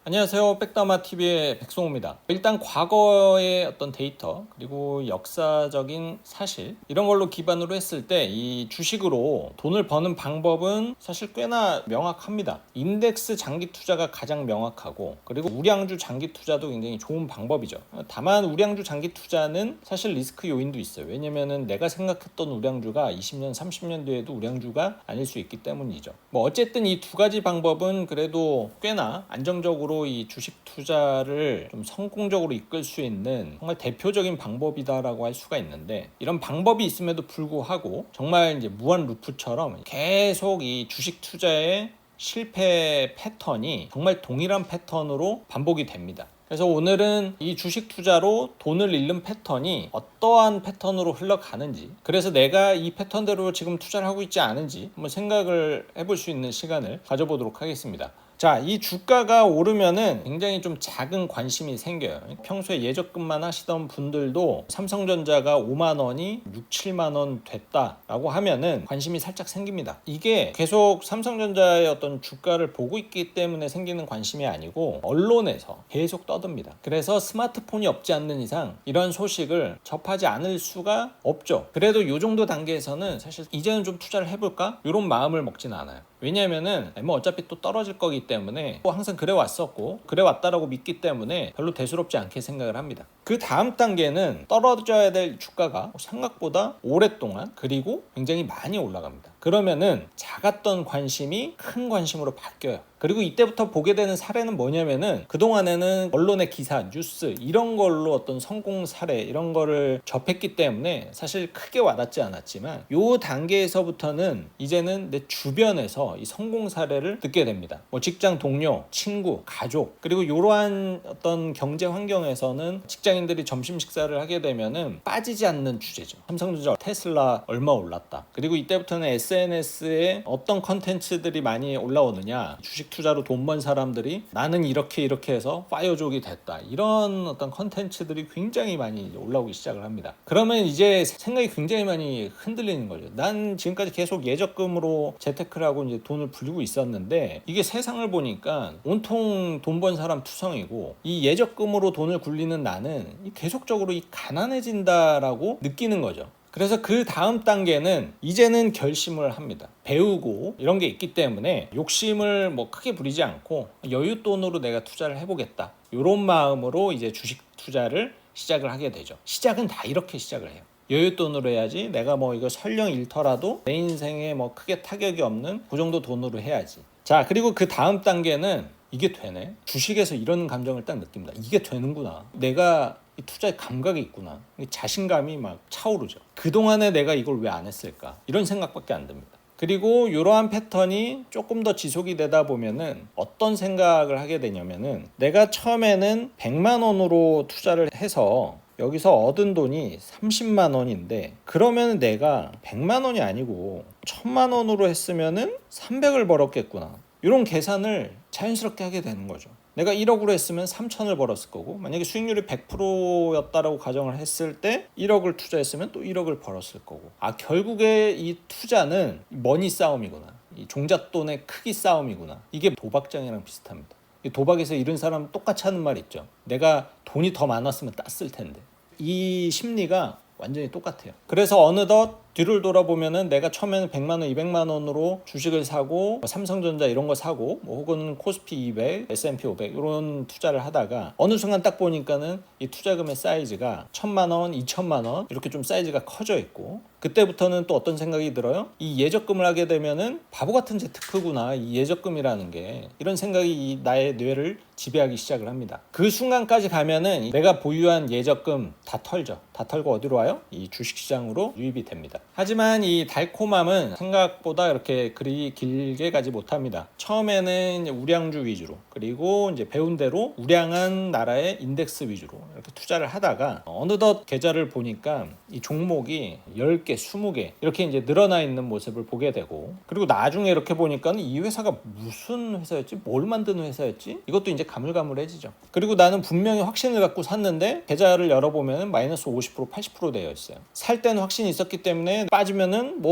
안녕하세요. 백다마TV의 백송호입니다. 일단 과거의 어떤 데이터 그리고 역사적인 사실 이런 걸로 기반으로 했을 때 이 주식으로 돈을 버는 방법은 사실 꽤나 명확합니다. 인덱스 장기 투자가 가장 명확하고, 그리고 우량주 장기 투자도 굉장히 좋은 방법이죠. 다만 우량주 장기 투자는 사실 리스크 요인도 있어요. 왜냐면은 내가 생각했던 우량주가 20년 30년 뒤에도 우량주가 아닐 수 있기 때문이죠. 어쨌든 이 두 가지 방법은 그래도 꽤나 안정적으로 이 주식 투자를 좀 성공적으로 이끌 수 있는 정말 대표적인 방법이다라고 할 수가 있는데, 이런 방법이 있음에도 불구하고 정말 이제 무한 루프처럼 계속 이 주식 투자의 실패 패턴이 정말 동일한 패턴으로 반복이 됩니다. 그래서 오늘은 이 주식 투자로 돈을 잃는 패턴이 어떠한 패턴으로 흘러가는지, 그래서 내가 이 패턴대로 지금 투자를 하고 있지 않은지 한번 생각을 해볼 수 있는 시간을 가져보도록 하겠습니다. 자, 이 주가가 오르면은 굉장히 좀 작은 관심이 생겨요. 평소에 예적금만 하시던 분들도 삼성전자가 5만 원이 6, 7만 원 됐다라고 하면은 관심이 살짝 생깁니다. 이게 계속 삼성전자의 어떤 주가를 보고 있기 때문에 생기는 관심이 아니고 언론에서 계속 떠듭니다. 그래서 스마트폰이 없지 않는 이상 이런 소식을 접하지 않을 수가 없죠. 그래도 이 정도 단계에서는 사실 이제는 좀 투자를 해볼까? 이런 마음을 먹지는 않아요. 왜냐면은 어차피 또 떨어질 거기 때문에 항상 그래 왔었고 그래 왔다라고 믿기 때문에 별로 대수롭지 않게 생각을 합니다. 그 다음 단계는 떨어져야 될 주가가 생각보다 오랫동안 그리고 굉장히 많이 올라갑니다. 그러면은 작았던 관심이 큰 관심으로 바뀌어요. 그리고 이때부터 보게 되는 사례는 뭐냐면은, 그동안에는 언론의 기사, 뉴스 이런 걸로 어떤 성공 사례 이런 거를 접했기 때문에 사실 크게 와닿지 않았지만, 요 단계에서부터는 이제는 내 주변에서 이 성공 사례를 듣게 됩니다. 직장 동료, 친구, 가족, 그리고 이러한 어떤 경제 환경에서는 직장인들이 점심 식사를 하게 되면은 빠지지 않는 주제죠. 삼성전자, 테슬라 얼마 올랐다. 그리고 이때부터는 SNS에 어떤 컨텐츠들이 많이 올라오느냐, 주식 투자로 돈 번 사람들이 나는 이렇게 해서 파이어족이 됐다, 이런 어떤 컨텐츠들이 굉장히 많이 올라오기 시작을 합니다. 그러면 이제 생각이 굉장히 많이 흔들리는 거죠. 난 지금까지 계속 예적금으로 재테크를 하고 이제 돈을 불리고 있었는데, 이게 세상을 보니까 온통 돈 번 사람 투성이고 이 예적금으로 돈을 굴리는 나는 계속적으로 이 가난해진다라고 느끼는 거죠. 그래서 그 다음 단계는 이제는 결심을 합니다. 배우고 이런 게 있기 때문에 욕심을 크게 부리지 않고 여윳돈으로 내가 투자를 해보겠다, 이런 마음으로 이제 주식 투자를 시작을 하게 되죠. 시작은 다 이렇게 시작을 해요. 여윳돈으로 해야지, 내가 이거 설령 잃더라도 내 인생에 크게 타격이 없는 그 정도 돈으로 해야지. 자, 그리고 그 다음 단계는 이게 되네, 주식에서 이런 감정을 딱 느낍니다. 이게 되는구나, 내가 이 투자의 감각이 있구나, 자신감이 막 차오르죠. 그동안에 내가 이걸 왜 안 했을까, 이런 생각밖에 안 듭니다. 그리고 이러한 패턴이 조금 더 지속이 되다 보면은 어떤 생각을 하게 되냐면은, 내가 처음에는 100만 원으로 투자를 해서 여기서 얻은 돈이 30만 원인데, 그러면 내가 100만 원이 아니고 1000만 원으로 했으면은 300을 벌었겠구나, 이런 계산을 자연스럽게 하게 되는 거죠. 내가 1억으로 했으면 3천을 벌었을 거고, 만약에 수익률이 100%였다라고 가정을 했을 때 1억을 투자했으면 또 1억을 벌었을 거고, 결국에 이 투자는 머니 싸움이구나, 이 종잣돈의 크기 싸움이구나. 이게 도박장이랑 비슷합니다. 도박에서 잃은 사람 똑같이 하는 말 있죠. 내가 돈이 더 많았으면 땄을 텐데. 이 심리가 완전히 똑같아요. 그래서 어느덧 뒤를 돌아보면은 내가 처음에는 100만 원, 200만 원으로 주식을 사고 삼성전자 이런 거 사고 혹은 코스피 200, S&P 500 이런 투자를 하다가 어느 순간 딱 보니까는 이 투자금의 사이즈가 1000만 원, 2000만 원 이렇게 좀 사이즈가 커져 있고, 그때부터는 또 어떤 생각이 들어요? 이 예적금을 하게 되면은 바보 같은 재테크구나, 이 예적금이라는 게, 이런 생각이 나의 뇌를 지배하기 시작을 합니다. 그 순간까지 가면은 내가 보유한 예적금 다 털죠. 다 털고 어디로 와요? 이 주식시장으로 유입이 됩니다. 하지만 이 달콤함은 생각보다 이렇게 그리 길게 가지 못합니다. 처음에는 이제 우량주 위주로, 그리고 이제 배운 대로 우량한 나라의 인덱스 위주로 이렇게 투자를 하다가 어느덧 계좌를 보니까 이 종목이 10개, 20개 이렇게 이제 늘어나 있는 모습을 보게 되고, 그리고 나중에 이렇게 보니까 이 회사가 무슨 회사였지? 뭘 만드는 회사였지? 이것도 이제 가물가물해지죠. 그리고 나는 분명히 확신을 갖고 샀는데 계좌를 열어보면 마이너스 50%, 80% 되어 있어요. 살 때는 확신이 있었기 때문에 빠지면은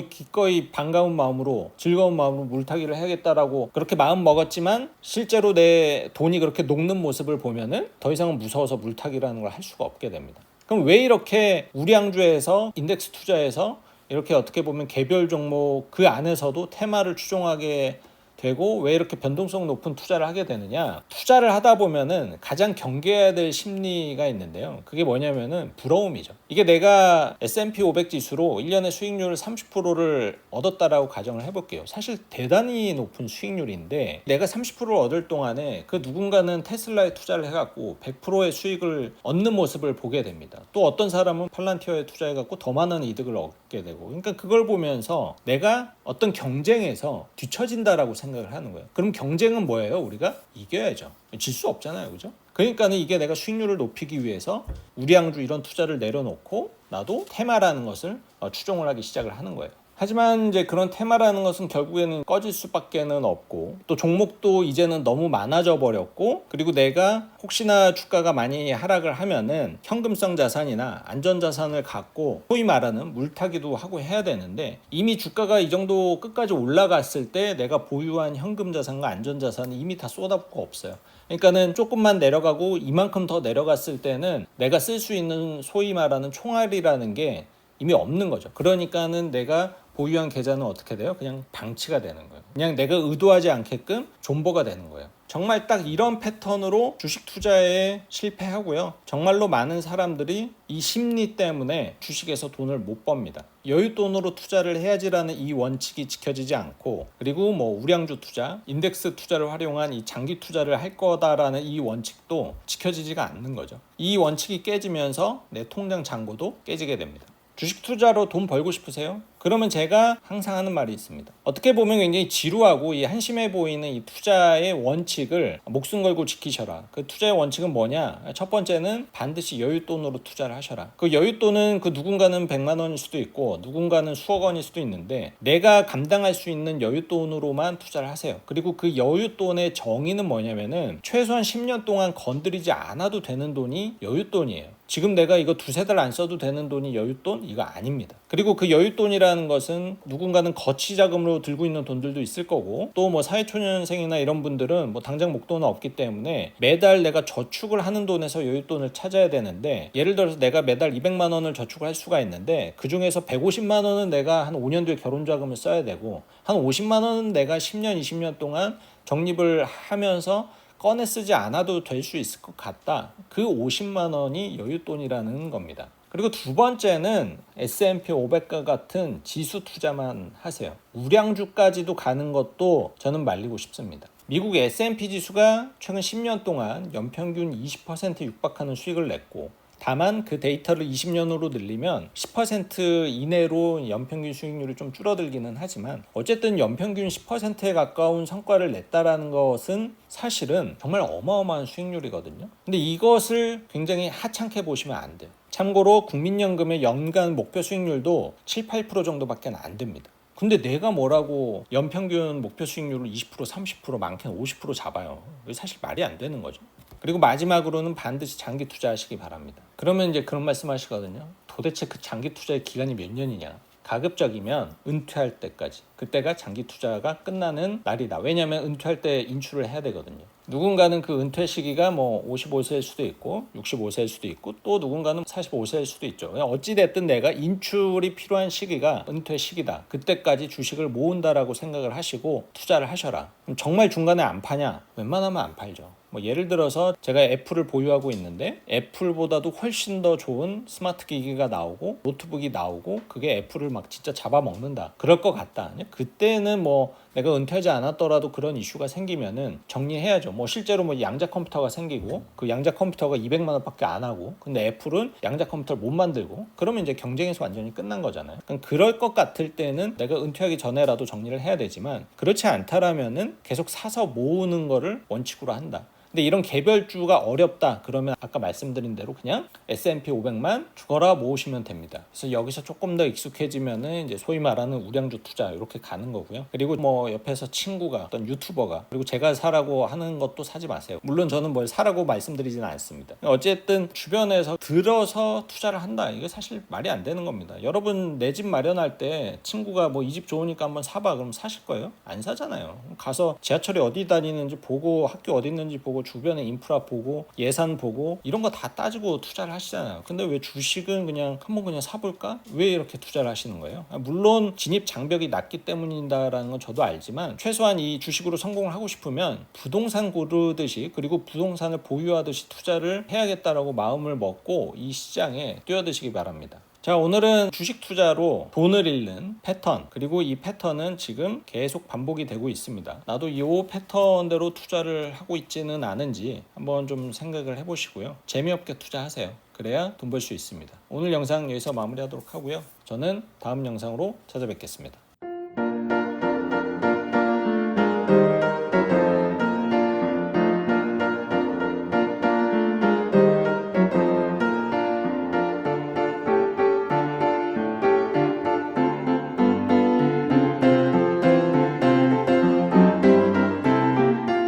기꺼이 반가운 마음으로, 즐거운 마음으로 물타기를 해야겠다라고 그렇게 마음 먹었지만 실제로 내 돈이 그렇게 녹는 모습을 보면은 더 이상은 무서워서 물타기라는 걸 할 수가 없게 됩니다. 그럼 왜 이렇게 우량주에서 인덱스 투자에서 이렇게 어떻게 보면 개별 종목 그 안에서도 테마를 추종하게 되고 왜 이렇게 변동성 높은 투자를 하게 되느냐? 투자를 하다 보면은 가장 경계해야 될 심리가 있는데요. 그게 뭐냐면은 부러움이죠. 이게 내가 S&P 500 지수로 1년에 수익률 30%를 얻었다라고 가정을 해볼게요. 사실 대단히 높은 수익률인데 내가 30%를 얻을 동안에 그 누군가는 테슬라에 투자를 해갖고 100%의 수익을 얻는 모습을 보게 됩니다. 또 어떤 사람은 팔란티어에 투자해갖고 더 많은 이득을 얻게 되고, 그러니까 그걸 보면서 내가 어떤 경쟁에서 뒤처진다라고 생각을 하는 거예요. 그럼 경쟁은 뭐예요? 우리가 이겨야죠. 질 수 없잖아요, 그죠? 그러니까는 이게 내가 수익률을 높이기 위해서 우량주 이런 투자를 내려놓고 나도 테마라는 것을 추종을 하기 시작을 하는 거예요. 하지만 이제 그런 테마라는 것은 결국에는 꺼질 수밖에는 없고, 또 종목도 이제는 너무 많아져 버렸고, 그리고 내가 혹시나 주가가 많이 하락을 하면은 현금성 자산이나 안전자산을 갖고 소위 말하는 물타기도 하고 해야 되는데, 이미 주가가 이 정도 끝까지 올라갔을 때 내가 보유한 현금 자산과 안전자산이 이미 다 쏟아붓고 없어요. 그러니까는 조금만 내려가고 이만큼 더 내려갔을 때는 내가 쓸 수 있는 소위 말하는 총알이라는 게 이미 없는 거죠. 그러니까는 내가 보유한 계좌는 어떻게 돼요? 그냥 방치가 되는 거예요. 그냥 내가 의도하지 않게끔 존버가 되는 거예요. 정말 딱 이런 패턴으로 주식 투자에 실패하고요. 정말로 많은 사람들이 이 심리 때문에 주식에서 돈을 못 법니다. 여윳돈으로 투자를 해야지라는 이 원칙이 지켜지지 않고, 그리고 우량주 투자, 인덱스 투자를 활용한 이 장기 투자를 할 거다라는 이 원칙도 지켜지지가 않는 거죠. 이 원칙이 깨지면서 내 통장 잔고도 깨지게 됩니다. 주식 투자로 돈 벌고 싶으세요? 그러면 제가 항상 하는 말이 있습니다. 어떻게 보면 굉장히 지루하고 이 한심해 보이는 이 투자의 원칙을 목숨 걸고 지키셔라. 그 투자의 원칙은 뭐냐? 첫 번째는 반드시 여윳돈으로 투자를 하셔라. 그 여윳돈은 그 누군가는 100만 원일 수도 있고 누군가는 수억 원일 수도 있는데 내가 감당할 수 있는 여윳돈으로만 투자를 하세요. 그리고 그 여윳돈의 정의는 뭐냐면은 최소한 10년 동안 건드리지 않아도 되는 돈이 여윳돈이에요. 지금 내가 이거 두세 달 안 써도 되는 돈이 여윳돈? 이거 아닙니다. 그리고 그 여윳돈이라는 것은 누군가는 거치 자금으로 들고 있는 돈들도 있을 거고, 또 사회초년생이나 이런 분들은 당장 목돈은 없기 때문에 매달 내가 저축을 하는 돈에서 여윳돈을 찾아야 되는데, 예를 들어서 내가 매달 200만 원을 저축을 할 수가 있는데 그 중에서 150만 원은 내가 한 5년 뒤에 결혼 자금을 써야 되고, 한 50만 원은 내가 10년, 20년 동안 적립을 하면서 꺼내 쓰지 않아도 될 수 있을 것 같다. 그 50만 원이 여윳돈이라는 겁니다. 그리고 두 번째는 S&P 500과 같은 지수 투자만 하세요. 우량주까지도 가는 것도 저는 말리고 싶습니다. 미국 S&P 지수가 최근 10년 동안 연평균 20% 육박하는 수익을 냈고, 다만 그 데이터를 20년으로 늘리면 10% 이내로 연평균 수익률이 좀 줄어들기는 하지만 어쨌든 연평균 10%에 가까운 성과를 냈다라는 것은 사실은 정말 어마어마한 수익률이거든요. 근데 이것을 굉장히 하찮게 보시면 안 돼요. 참고로 국민연금의 연간 목표 수익률도 7, 8% 정도밖에 안 됩니다. 근데 내가 뭐라고 연평균 목표 수익률을 20%, 30%, 많게는 50% 잡아요. 이게 사실 말이 안 되는 거죠. 그리고 마지막으로는 반드시 장기 투자하시기 바랍니다. 그러면 이제 그런 말씀 하시거든요. 도대체 그 장기 투자의 기간이 몇 년이냐? 가급적이면 은퇴할 때까지. 그때가 장기 투자가 끝나는 날이다. 왜냐하면 은퇴할 때 인출을 해야 되거든요. 누군가는 그 은퇴 시기가 55세일 수도 있고 65세일 수도 있고, 또 누군가는 45세일 수도 있죠. 어찌됐든 내가 인출이 필요한 시기가 은퇴 시기다. 그때까지 주식을 모은다라고 생각을 하시고 투자를 하셔라. 그럼 정말 중간에 안 파냐? 웬만하면 안 팔죠. 뭐 예를 들어서 제가 애플을 보유하고 있는데 애플보다도 훨씬 더 좋은 스마트 기기가 나오고 노트북이 나오고 그게 애플을 막 진짜 잡아먹는다. 그럴 것 같다. 그때는 뭐 내가 은퇴하지 않았더라도 그런 이슈가 생기면은 정리해야죠. 뭐 실제로 뭐 양자 컴퓨터가 생기고 그 양자 컴퓨터가 200만 원밖에 안 하고 근데 애플은 양자 컴퓨터를 못 만들고 그러면 이제 경쟁에서 완전히 끝난 거잖아요. 그러니까 그럴 것 같을 때는 내가 은퇴하기 전에라도 정리를 해야 되지만 그렇지 않다라면은 계속 사서 모으는 거를 원칙으로 한다. 근데 이런 개별주가 어렵다 그러면 아까 말씀드린 대로 그냥 S&P 500만 죽어라 모으시면 됩니다. 그래서 여기서 조금 더 익숙해지면은 이제 소위 말하는 우량주 투자 이렇게 가는 거고요. 그리고 뭐 옆에서 친구가 어떤 유튜버가 그리고 제가 사라고 하는 것도 사지 마세요. 물론 저는 뭘 사라고 말씀드리지는 않습니다. 어쨌든 주변에서 들어서 투자를 한다 이거 사실 말이 안 되는 겁니다. 여러분 내 집 마련할 때 친구가 뭐 이 집 좋으니까 한번 사봐 그럼 사실 거예요? 안 사잖아요. 가서 지하철이 어디 다니는지 보고 학교 어디 있는지 보고 주변의 인프라 보고 예산 보고 이런 거 다 따지고 투자를 하시잖아요. 근데 왜 주식은 그냥 한번 그냥 사볼까? 왜 이렇게 투자를 하시는 거예요? 물론 진입 장벽이 낮기 때문이다라는 건 저도 알지만 최소한 이 주식으로 성공을 하고 싶으면 부동산 고르듯이 그리고 부동산을 보유하듯이 투자를 해야겠다라고 마음을 먹고 이 시장에 뛰어드시기 바랍니다. 자, 오늘은 주식 투자로 돈을 잃는 패턴 그리고 이 패턴은 지금 계속 반복이 되고 있습니다. 나도 이 패턴대로 투자를 하고 있지는 않은지 한번 좀 생각을 해보시고요. 재미없게 투자하세요. 그래야 돈 벌 수 있습니다. 오늘 영상 여기서 마무리하도록 하고요. 저는 다음 영상으로 찾아뵙겠습니다.